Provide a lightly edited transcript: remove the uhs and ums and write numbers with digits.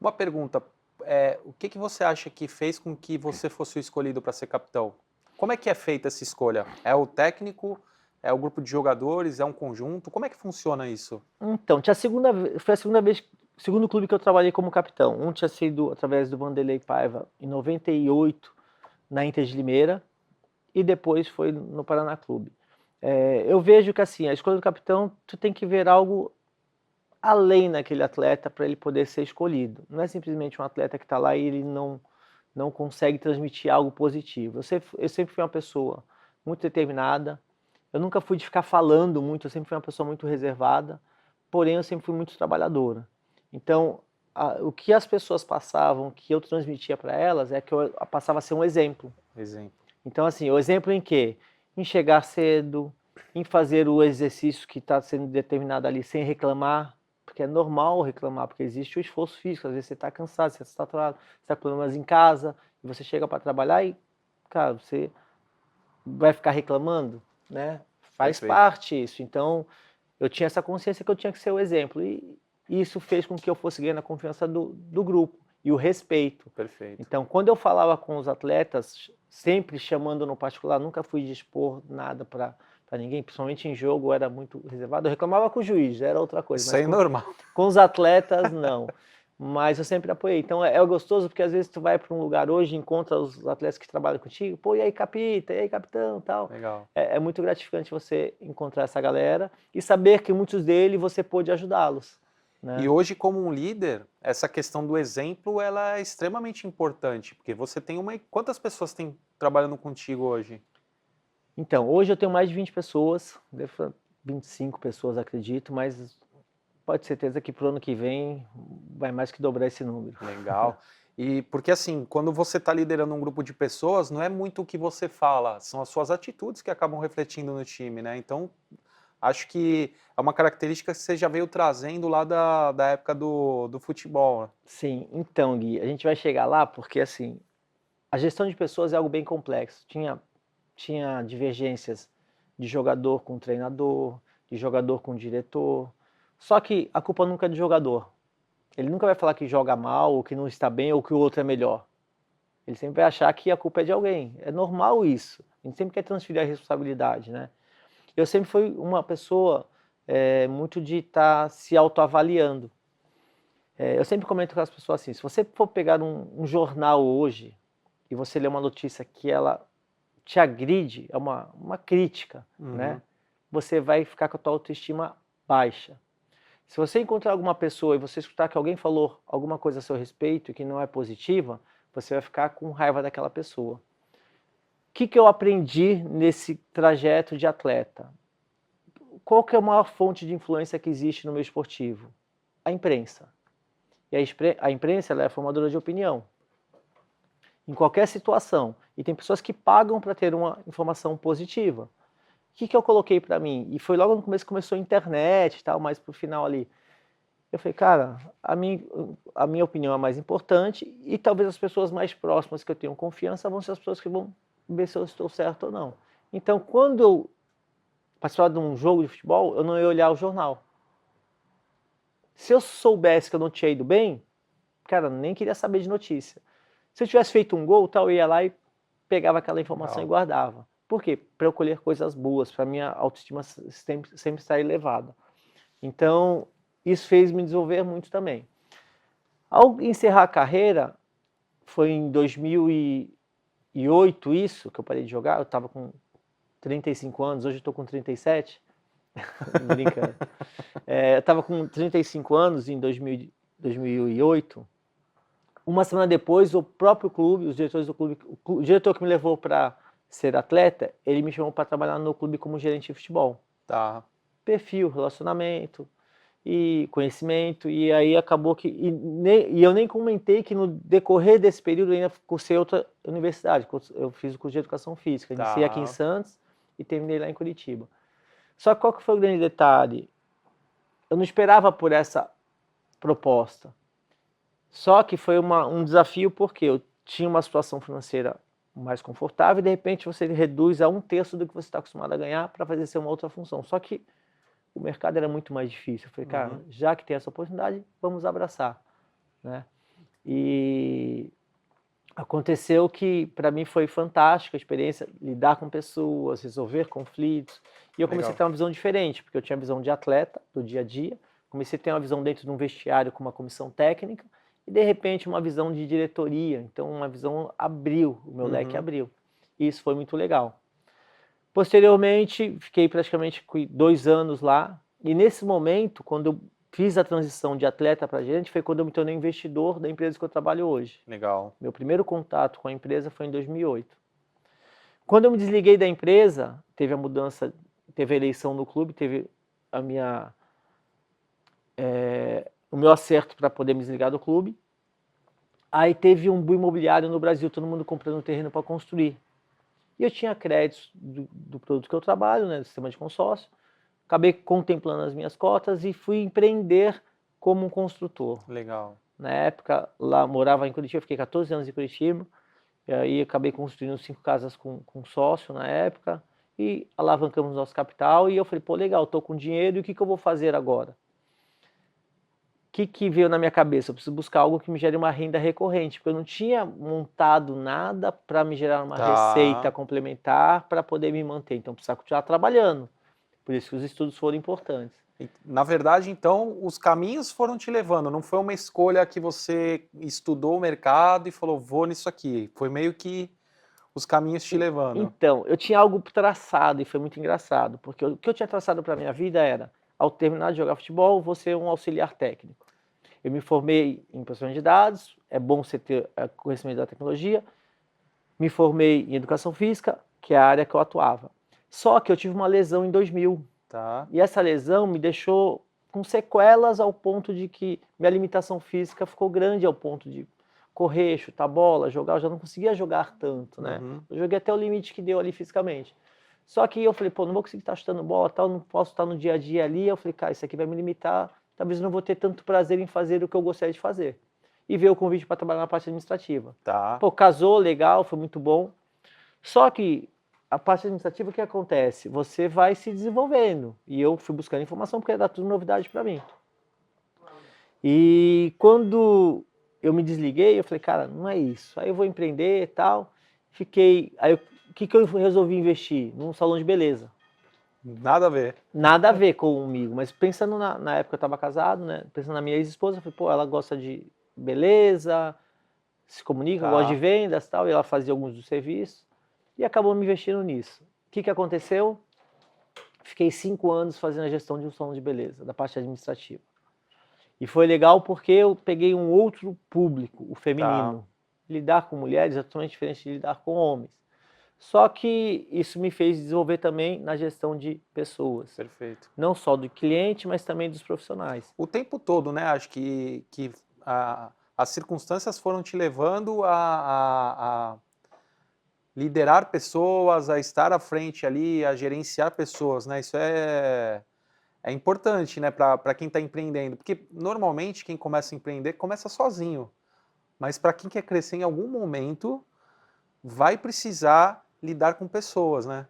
Uma pergunta, o que que você acha que fez com que você fosse o escolhido para ser capitão? Como é que é feita essa escolha? É o técnico? É o grupo de jogadores? É um conjunto? Como é que funciona isso? Então, foi a segunda vez, segundo clube que eu trabalhei como capitão. Um tinha sido através do Vanderlei Paiva em 98 na Inter de Limeira e depois foi no Paraná Clube. Eu vejo que assim, a escolha do capitão, tu tem que ver algo além naquele atleta para ele poder ser escolhido. Não é simplesmente um atleta que está lá e ele não consegue transmitir algo positivo. Eu sempre fui uma pessoa muito determinada, eu nunca fui de ficar falando muito, eu sempre fui uma pessoa muito reservada, porém eu sempre fui muito trabalhadora. Então, o que as pessoas passavam, que eu transmitia para elas, é que eu passava a ser um exemplo. Exemplo. Então, assim, o exemplo em quê? Em chegar cedo, em fazer o exercício que está sendo determinado ali sem reclamar, porque é normal reclamar, porque existe o esforço físico, às vezes você está cansado, você está atrasado, você está com problemas em casa, e você chega para trabalhar e, cara, você vai ficar reclamando, né? Faz Perfeito. parte isso. Então, eu tinha essa consciência que eu tinha que ser o exemplo, e isso fez com que eu fosse ganhando a confiança do grupo e o respeito. Perfeito. Então, quando eu falava com os atletas, sempre chamando no particular, nunca fui dispor nada para ninguém, principalmente em jogo, eu era muito reservado. Eu reclamava com o juiz, era outra coisa, Isso mas aí é normal. com os atletas, não. Mas eu sempre apoiei. Então é gostoso porque às vezes tu vai para um lugar hoje, encontra os atletas que trabalham contigo, pô, e aí capita, e aí capitão, tal. Legal. É muito gratificante você encontrar essa galera e saber que muitos deles você pôde ajudá-los, E né? hoje, como um líder, essa questão do exemplo, ela é extremamente importante, porque você tem uma... Quantas pessoas tem trabalhando contigo hoje? Então, hoje eu tenho mais de 20 pessoas, devo 25 pessoas, acredito, mas pode ter certeza que pro ano que vem vai mais que dobrar esse número. Legal. E porque assim, quando você está liderando um grupo de pessoas, não é muito o que você fala, são as suas atitudes que acabam refletindo no time, né? Então, acho que é uma característica que você já veio trazendo lá da época do futebol, né? Sim, então, Gui, a gente vai chegar lá porque, assim, a gestão de pessoas é algo bem complexo. Tinha divergências de jogador com treinador, de jogador com diretor. Só que a culpa nunca é do jogador. Ele nunca vai falar que joga mal, ou que não está bem, ou que o outro é melhor. Ele sempre vai achar que a culpa é de alguém. É normal isso. A gente sempre quer transferir a responsabilidade, né? Eu sempre fui uma pessoa muito de estar se autoavaliando. Eu sempre comento com as pessoas assim, se você for pegar um jornal hoje e você ler uma notícia que ela te agride, é uma crítica, né? Uhum. Você vai ficar com a tua autoestima baixa. Se você encontrar alguma pessoa e você escutar que alguém falou alguma coisa a seu respeito que não é positiva, você vai ficar com raiva daquela pessoa. O que eu aprendi nesse trajeto de atleta? Qual que é a maior fonte de influência que existe no meio esportivo? A imprensa. E a imprensa ela é formadora de opinião. Em qualquer situação. E tem pessoas que pagam para ter uma informação positiva. O que eu coloquei para mim? E foi logo no começo que começou a internet e tal, mas pro final ali. Eu falei, cara, a minha opinião é mais importante e talvez as pessoas mais próximas que eu tenho confiança vão ser as pessoas que vão ver se eu estou certo ou não. Então, quando eu participava de um jogo de futebol, eu não ia olhar o jornal. Se eu soubesse que eu não tinha ido bem, cara, nem queria saber de notícia. Se eu tivesse feito um gol, tal, eu ia lá e pegava aquela informação e Legal. guardava. Por quê? Para eu colher coisas boas, para minha autoestima sempre estar elevada. Então, isso fez me desenvolver muito também. Ao encerrar a carreira, foi em 2008 isso, que eu parei de jogar, eu estava com 35 anos, hoje eu estou com 37, brincando. Eu estava com 35 anos em 2008. Uma semana depois, o próprio clube, os diretores do clube, o diretor que me levou para ser atleta, ele me chamou para trabalhar no clube como gerente de futebol. Tá. Perfil, relacionamento e conhecimento, e aí acabou que... E eu nem comentei que no decorrer desse período eu ainda cursei outra universidade, eu fiz o curso de Educação Física, iniciei aqui em Tá. Santos e terminei lá em Curitiba. Só que qual que foi o grande detalhe? Eu não esperava por essa proposta. Só que foi um desafio porque eu tinha uma situação financeira mais confortável e de repente você reduz a 1/3 do que você está acostumado a ganhar para fazer ser uma outra função. Só que o mercado era muito mais difícil. Eu falei, cara, Uhum. já que tem essa oportunidade, vamos abraçar, né? E aconteceu que para mim foi fantástica a experiência, lidar com pessoas, resolver conflitos. E eu comecei a Legal. ter uma visão diferente, porque eu tinha a visão de atleta, do dia a dia, comecei a ter uma visão dentro de um vestiário com uma comissão técnica, e de repente uma visão de diretoria. Então uma visão abriu, o meu leque Uhum. abriu. E isso foi muito legal. Posteriormente, fiquei praticamente 2 anos lá, e nesse momento, quando eu fiz a transição de atleta para gerente, foi quando eu me tornei investidor da empresa que eu trabalho hoje. Legal. Meu primeiro contato com a empresa foi em 2008. Quando eu me desliguei da empresa, teve a mudança, teve a eleição no clube, teve a minha, o meu acerto para poder me desligar do clube. Aí teve um boom imobiliário no Brasil, todo mundo comprando terreno para construir. E eu tinha créditos do produto que eu trabalho, né, do sistema de consórcio. Acabei contemplando as minhas cotas e fui empreender como um construtor. Legal. Na época, lá morava em Curitiba, fiquei 14 anos em Curitiba, e aí acabei construindo 5 casas com sócio na época, e alavancamos nosso capital, e eu falei, pô, legal, estou com dinheiro, e o que eu vou fazer agora? O que veio na minha cabeça? Eu preciso buscar algo que me gere uma renda recorrente, porque eu não tinha montado nada para me gerar uma receita Tá. complementar para poder me manter, então eu precisava continuar trabalhando, por isso que os estudos foram importantes. Na verdade, então, os caminhos foram te levando, não foi uma escolha que você estudou o mercado e falou, vou nisso aqui. Foi meio que os caminhos te levando. Então, eu tinha algo traçado e foi muito engraçado, porque o que eu tinha traçado para a minha vida era, ao terminar de jogar futebol, vou ser um auxiliar técnico. Eu me formei em processamento de dados, é bom você ter conhecimento da tecnologia, me formei em educação física, que é a área que eu atuava. Só que eu tive uma lesão em 2000, Tá. e essa lesão me deixou com sequelas ao ponto de que minha limitação física ficou grande, ao ponto de correr, chutar bola, jogar, eu já não conseguia jogar tanto, né? Uhum. Eu joguei até o limite que deu ali fisicamente. Só que eu falei, pô, não vou conseguir estar chutando bola, tal, não posso estar no dia a dia ali. Eu falei, cara, isso aqui vai me limitar, talvez eu não vou ter tanto prazer em fazer o que eu gostaria de fazer. E veio o convite para trabalhar na parte administrativa. Tá. Pô, casou, legal, foi muito bom. Só que a parte administrativa, o que acontece? Você vai se desenvolvendo. E eu fui buscando informação porque era tudo novidade para mim. E quando eu me desliguei, eu falei, cara, não é isso. Aí eu vou empreender e tal. Aí o que eu resolvi investir? Num salão de beleza. Nada a ver. Nada a ver comigo, mas pensando na época eu estava casado, né? Pensando na minha ex-esposa, eu falei, pô, ela gosta de beleza, se comunica, gosta de Tá. vendas e tal, e ela fazia alguns dos serviços. E acabou me investindo nisso. O que aconteceu? Fiquei 5 anos fazendo a gestão de um salão de beleza, da parte administrativa. E foi legal porque eu peguei um outro público, o Tá. feminino. Lidar com mulheres é totalmente diferente de lidar com homens. Só que isso me fez desenvolver também na gestão de pessoas. Perfeito. Não só do cliente, mas também dos profissionais. O tempo todo, né? Acho que as circunstâncias foram te levando a liderar pessoas, a estar à frente ali, a gerenciar pessoas, né? Isso é importante, né, para quem está empreendendo, porque normalmente quem começa a empreender começa sozinho, mas para quem quer crescer em algum momento vai precisar lidar com pessoas, né?